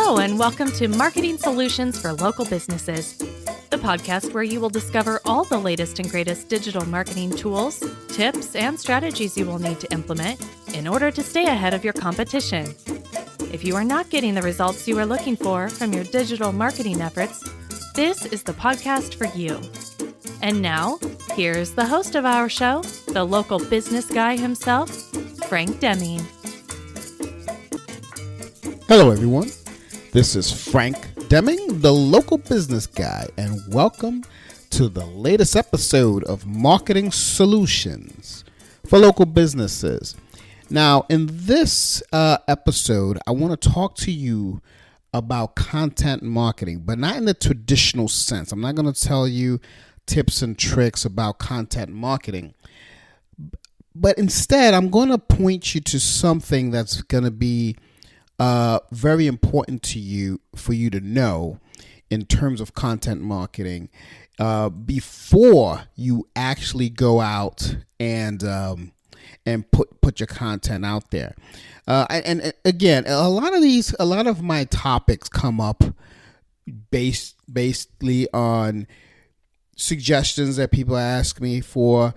Hello, and welcome to Marketing Solutions for Local Businesses, the podcast where you will discover all the latest and greatest digital marketing tools, tips, and strategies you will need to implement in order to stay ahead of your competition. If you are not getting the results you are looking for from your digital marketing efforts, this is the podcast for you. And now, here's the host of our show, the local business guy himself, Frank Deming. Hello, everyone. This is Frank Deming, the local business guy, and welcome to the latest episode of Marketing Solutions for Local Businesses. Now, in this episode, I want to talk to you about content marketing, but not in the traditional sense. I'm not going to tell you tips and tricks about content marketing, but instead, I'm going to point you to something that's going to be very important to you for you to know in terms of content marketing before you actually go out and put your content out there. And again, a lot of my topics come up basically on suggestions that people ask me for.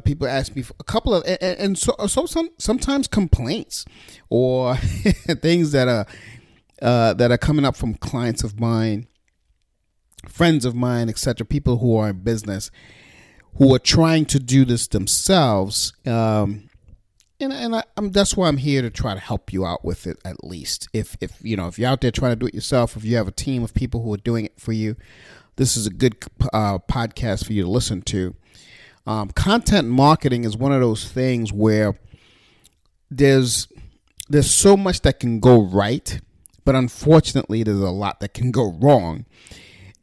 People ask me for a couple of, and so sometimes complaints or things that are coming up from clients of mine, friends of mine, etc. People who are in business who are trying to do this themselves. That's why I'm here to try to help you out with it. At least if you're out there trying to do it yourself, if you have a team of people who are doing it for you, this is a good podcast for you to listen to. Content marketing is one of those things where there's so much that can go right, but unfortunately there's a lot that can go wrong.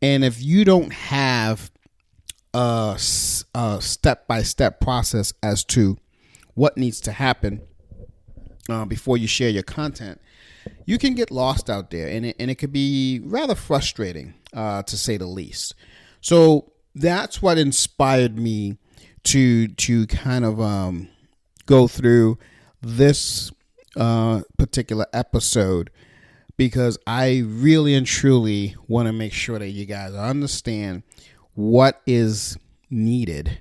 And if you don't have a step-by-step process as to what needs to happen before you share your content, you can get lost out there, and it could be rather frustrating, to say the least. So that's what inspired me to kind of go through this particular episode, because I really and truly want to make sure that you guys understand what is needed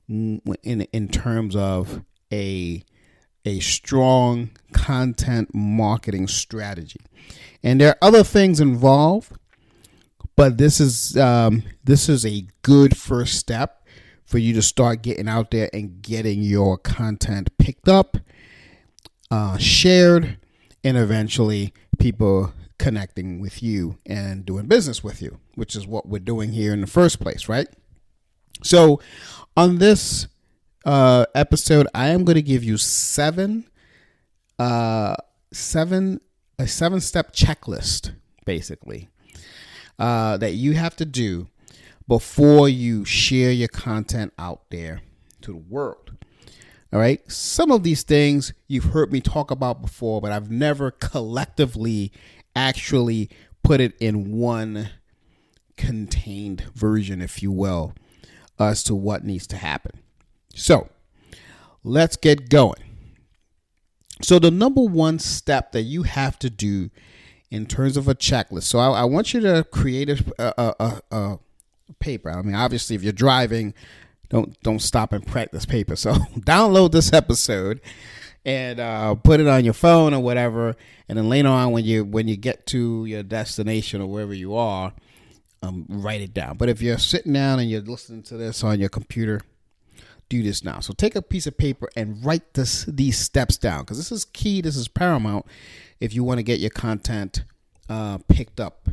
in terms of a strong content marketing strategy. And there are other things involved, but this is a good first step for you to start getting out there and getting your content picked up, shared, and eventually people connecting with you and doing business with you, which is what we're doing here in the first place, right? So on this episode, I am going to give you a 7-step checklist, basically, that you have to do before you share your content out there to the world. All right. Some of these things you've heard me talk about before, but I've never collectively actually put it in one contained version, if you will, as to what needs to happen. So let's get going. So the number one step that you have to do in terms of a checklist. So I want you to create a paper. I mean, obviously, if you're driving, don't stop and practice paper. So download this episode and put it on your phone or whatever. And then later on, when you get to your destination or wherever you are, write it down. But if you're sitting down and you're listening to this on your computer, do this now. So take a piece of paper and write these steps down, because this is key. This is paramount if you want to get your content picked up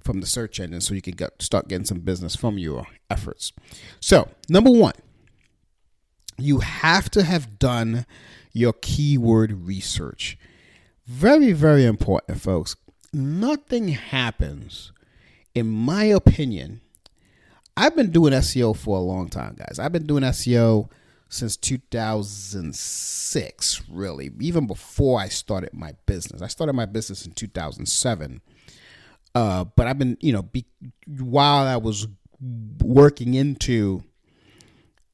from the search engine, so you can start getting some business from your efforts. So number one, you have to have done your keyword research. Very, very important, folks. Nothing happens, in my opinion. I've been doing SEO for a long time, guys. I've been doing SEO since 2006, really, even before I started my business. I started my business in 2007. But I've been, while I was working into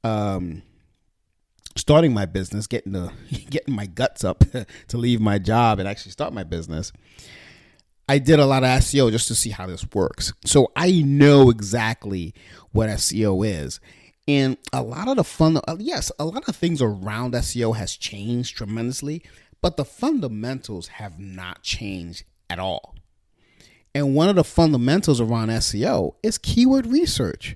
starting my business, getting my guts up to leave my job and actually start my business, I did a lot of SEO just to see how this works. So I know exactly what SEO is. And a lot of a lot of things around SEO has changed tremendously, but the fundamentals have not changed at all. And one of the fundamentals around SEO is keyword research.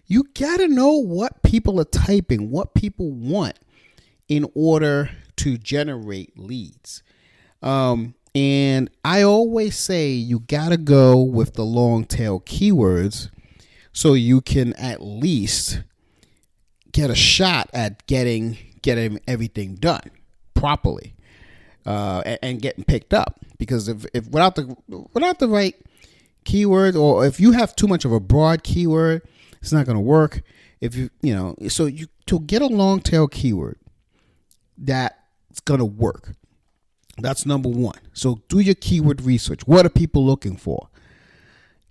You got to know what people are typing, what people want in order to generate leads. And I always say you got to go with the long tail keywords so you can at least get a shot at getting everything done properly and getting picked up. Because if without the right keyword, or if you have too much of a broad keyword, it's not going to work. To get a long tail keyword that's going to work. That's number one. So do your keyword research. What are people looking for?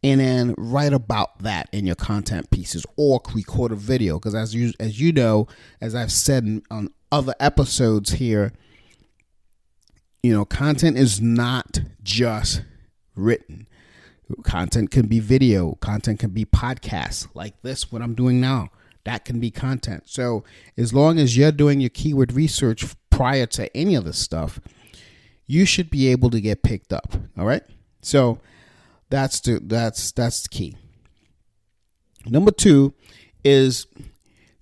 And then write about that in your content pieces or record a video. Because as you know, as I've said on other episodes here, content is not just written. Content can be video. Content can be podcasts like this, what I'm doing now. That can be content. So as long as you're doing your keyword research prior to any of this stuff, you should be able to get picked up. All right. So that's the key. Number two is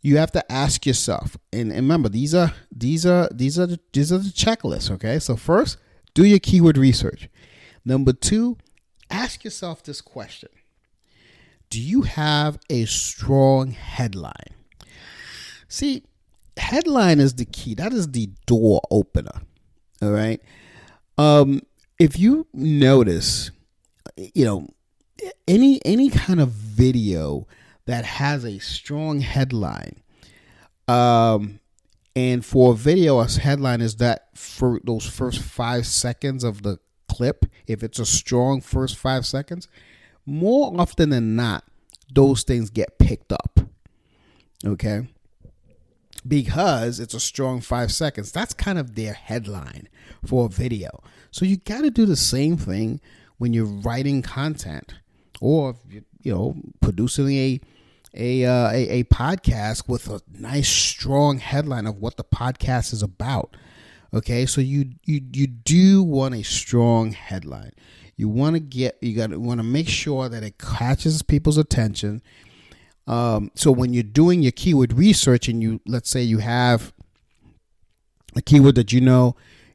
you have to ask yourself, and remember, these are the checklists. Okay. So first, do your keyword research. Number two, ask yourself this question. Do you have a strong headline? See, headline is the key. That is the door opener. All right. If you notice, any kind of video that has a strong headline, and for a video, a headline is that for those first 5 seconds of the clip, if it's a strong first 5 seconds, more often than not, those things get picked up. Okay. Because it's a strong 5 seconds. That's kind of their headline for a video. So you got to do the same thing when you're writing content, or producing a podcast with a nice strong headline of what the podcast is about. Okay, so you do want a strong headline. You want to make sure that it catches people's attention. So when you're doing your keyword research and let's say you have a keyword that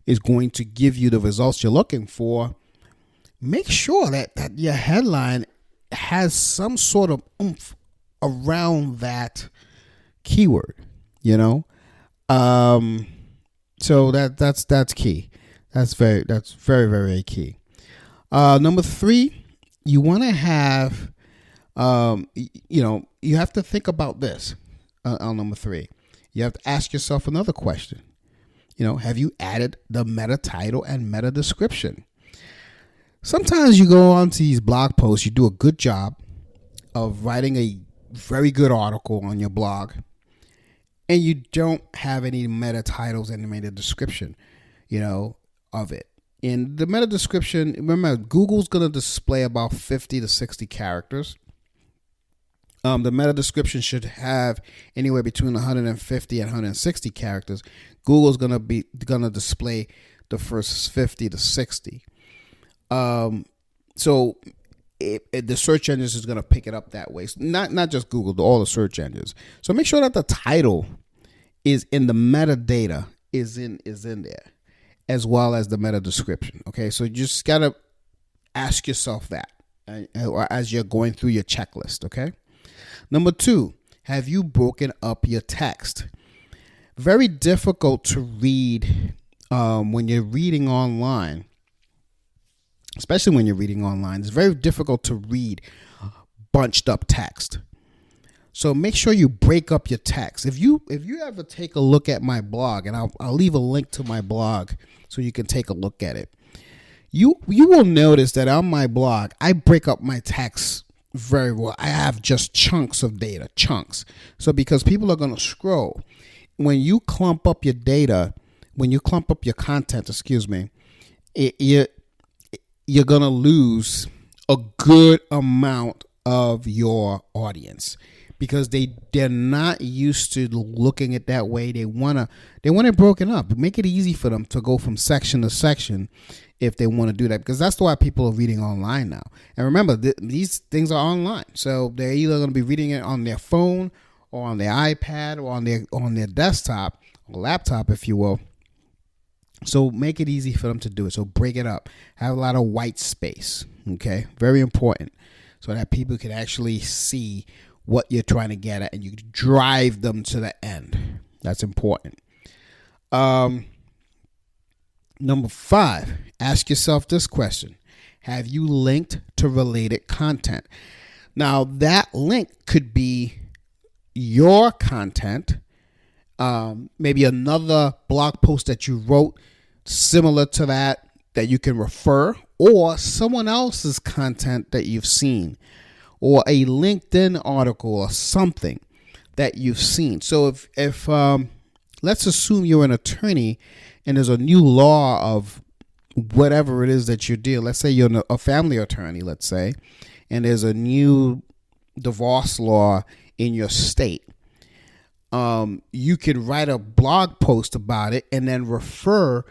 is going to give you the results you're looking for, make sure that your headline has some sort of oomph around that keyword, So that's key. That's very, very key. Number three, you want to have, you have to think about this on number three. You have to ask yourself another question. Have you added the meta title and meta description? Sometimes you go onto these blog posts, you do a good job of writing a very good article on your blog, and you don't have any meta titles and meta description, of it. In the meta description, remember, Google's going to display about 50 to 60 characters. The meta description should have anywhere between 150 and 160 characters. Google's going to display the first 50 to 60. So the search engines is going to pick it up that way. So not just Google, all the search engines. So make sure that the title is in the metadata is in there, as well as the meta description. Okay, so you just got to ask yourself that as you're going through your checklist. Okay. Number two, have you broken up your text? Very difficult to read when you're reading online. Especially when you're reading online, it's very difficult to read bunched up text. So make sure you break up your text. If you ever take a look at my blog, and I'll leave a link to my blog so you can take a look at it, you will notice that on my blog, I break up my text very well. I have just chunks of data, chunks. So because people are going to scroll, when you clump up your data, when you clump up your content, you're going to lose a good amount of your audience because they're not used to looking at that way. They want it broken up. Make it easy for them to go from section to section if they want to do that, because that's why people are reading online now. And remember, these things are online, so they're either going to be reading it on their phone or on their iPad or on their desktop or laptop, if you will. So make it easy for them to do it. So break it up. Have a lot of white space. Okay, very important, so that people can actually see what you're trying to get at and you drive them to the end. That's important. Number 5, ask yourself this question. Have you linked to related content? Now, that link could be your content, maybe another blog post that you wrote similar to that you can refer, or someone else's content that you've seen, or a LinkedIn article or something that you've seen. So if let's assume you're an attorney and there's a new law of whatever it is that you're dealing. Let's say you're a family attorney, let's say, and there's a new divorce law in your state. You could write a blog post about it and then refer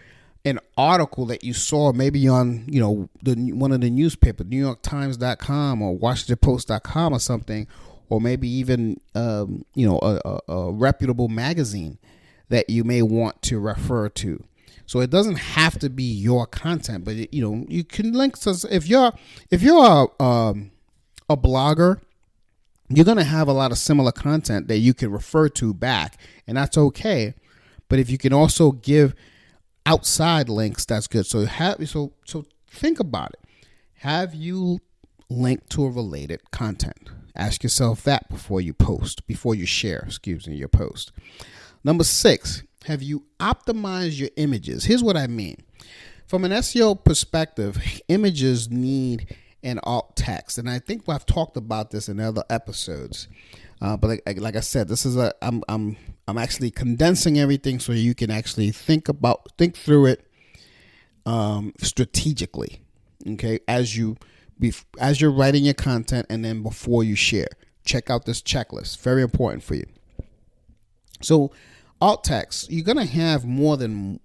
an article that you saw maybe on, one of the newspapers, NewYorkTimes.com or WashingtonPost.com or something, or maybe even, a reputable magazine that you may want to refer to. So it doesn't have to be your content, but you can link to, if you're a blogger, you're going to have a lot of similar content that you can refer to back, and that's okay. But if you can also give outside links, that's good. So think about it. Have you linked to a related content? Ask yourself that before you share your post. Number 6, have you optimized your images? Here's what I mean. From an SEO perspective, images need an alt text, and I think I've talked about this in other episodes. But like I said, this is I'm actually condensing everything so you can actually think through it strategically. Okay, as you're writing your content, and then before you share, check out this checklist. Very important for you. So alt text, you're gonna have more than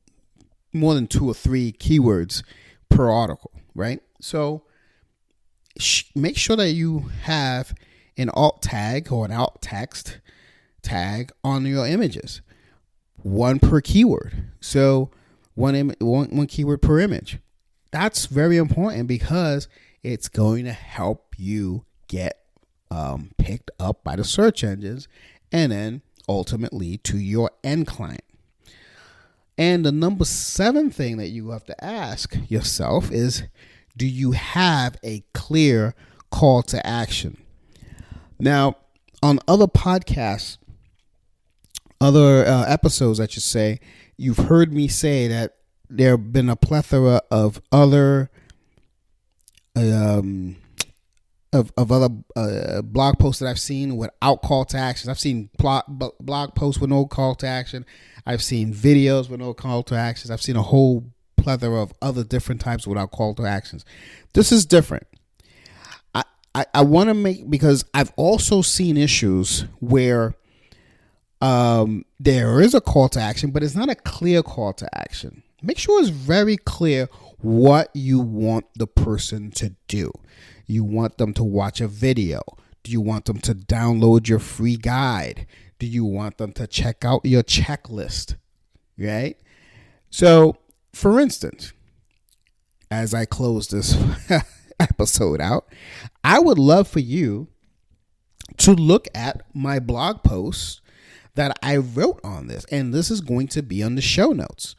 2 or 3 keywords per article, right? So make sure that you have an alt tag or an alt text tag on your images, 1 per keyword. So one keyword per image. That's very important because it's going to help you get picked up by the search engines and then ultimately to your end client. And the number 7 thing that you have to ask yourself is, do you have a clear call to action? Now, on other podcasts, other episodes, I should say, you've heard me say that there have been a plethora of other blog posts that I've seen without call to action. I've seen blog posts with no call to action. I've seen videos with no call to actions. I've seen a whole plethora of other different types without call to actions. This is different. I want to because I've also seen issues where there is a call to action, but it's not a clear call to action. Make sure it's very clear what you want the person to do. You want them to watch a video? Do you want them to download your free guide? Do you want them to check out your checklist? Right? So, for instance, as I close this episode out, I would love for you to look at my blog post that I wrote on this, and this is going to be on the show notes.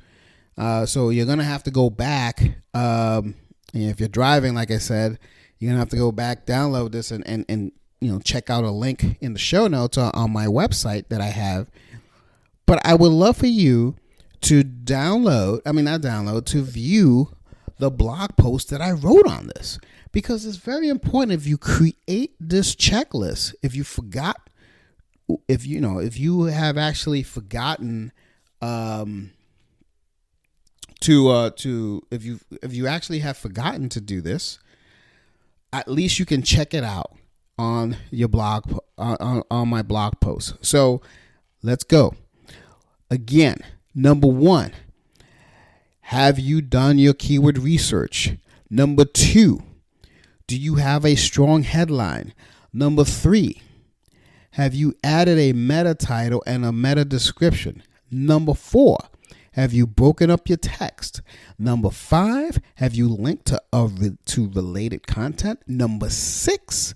So you're going to have to go back. And if you're driving, like I said, you're going to have to go back, download this, and check out a link in the show notes on my website that I have. But I would love for you to to view the blog post that I wrote on this, because it's very important. If you create this checklist, if you have actually forgotten to if you actually have forgotten to do this, at least you can check it out on your blog on my blog post. So let's go. Again, number 1, have you done your keyword research? Number 2, do you have a strong headline? Number 3, have you added a meta title and a meta description? Number 4, have you broken up your text? Number 5, have you linked to related content? Number 6,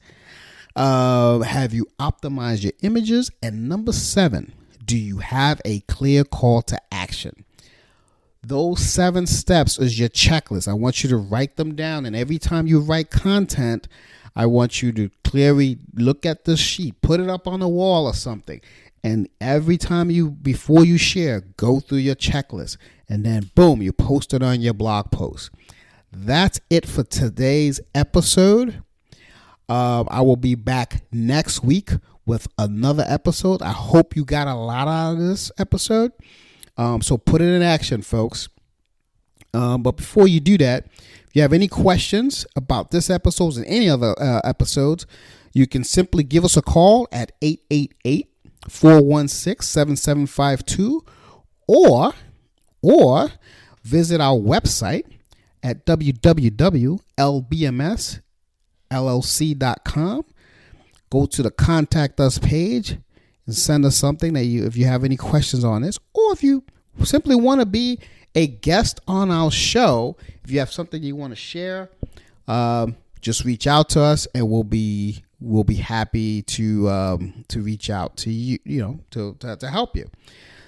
have you optimized your images? And number 7, do you have a clear call to action? Those 7 steps is your checklist. I want you to write them down. And every time you write content, I want you to clearly look at the sheet, put it up on the wall or something. And every time before you share, go through your checklist. And then boom, you post it on your blog post. That's it for today's episode. I will be back next week with another episode. I hope you got a lot out of this episode. So put it in action, folks. But before you do that, if you have any questions about this episode and any other episodes, you can simply give us a call at 888-416-7752 or visit our website at www.lbmsllc.com. Go to the Contact Us page and send us something if you have any questions on this, or if you simply want to be a guest on our show, if you have something you want to share, just reach out to us, and we'll be happy to reach out to you, to help you.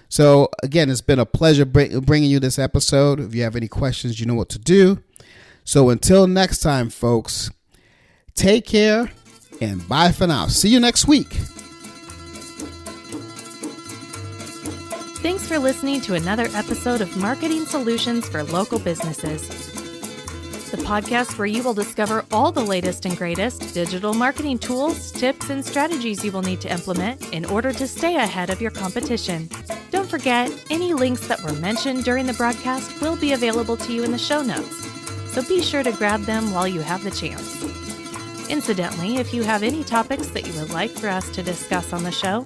So again, it's been a pleasure bringing you this episode. If you have any questions, you know what to do. So until next time, folks, take care and bye for now. See you next week. Thanks for listening to another episode of Marketing Solutions for Local Businesses, the podcast where you will discover all the latest and greatest digital marketing tools, tips, and strategies you will need to implement in order to stay ahead of your competition. Don't forget, any links that were mentioned during the broadcast will be available to you in the show notes, so be sure to grab them while you have the chance. Incidentally, if you have any topics that you would like for us to discuss on the show,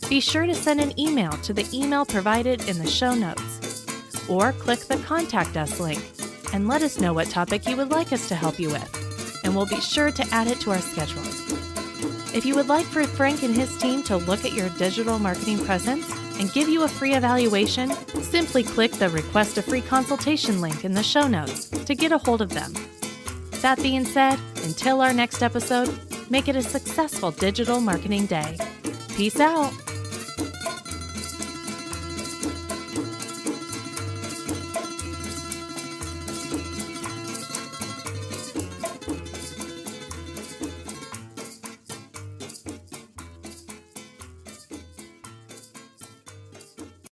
be sure to send an email to the email provided in the show notes, or click the Contact Us link and let us know what topic you would like us to help you with, and we'll be sure to add it to our schedule. If you would like for Frank and his team to look at your digital marketing presence and give you a free evaluation, simply click the Request a Free Consultation link in the show notes to get a hold of them. That being said, until our next episode, make it a successful digital marketing day. Peace out.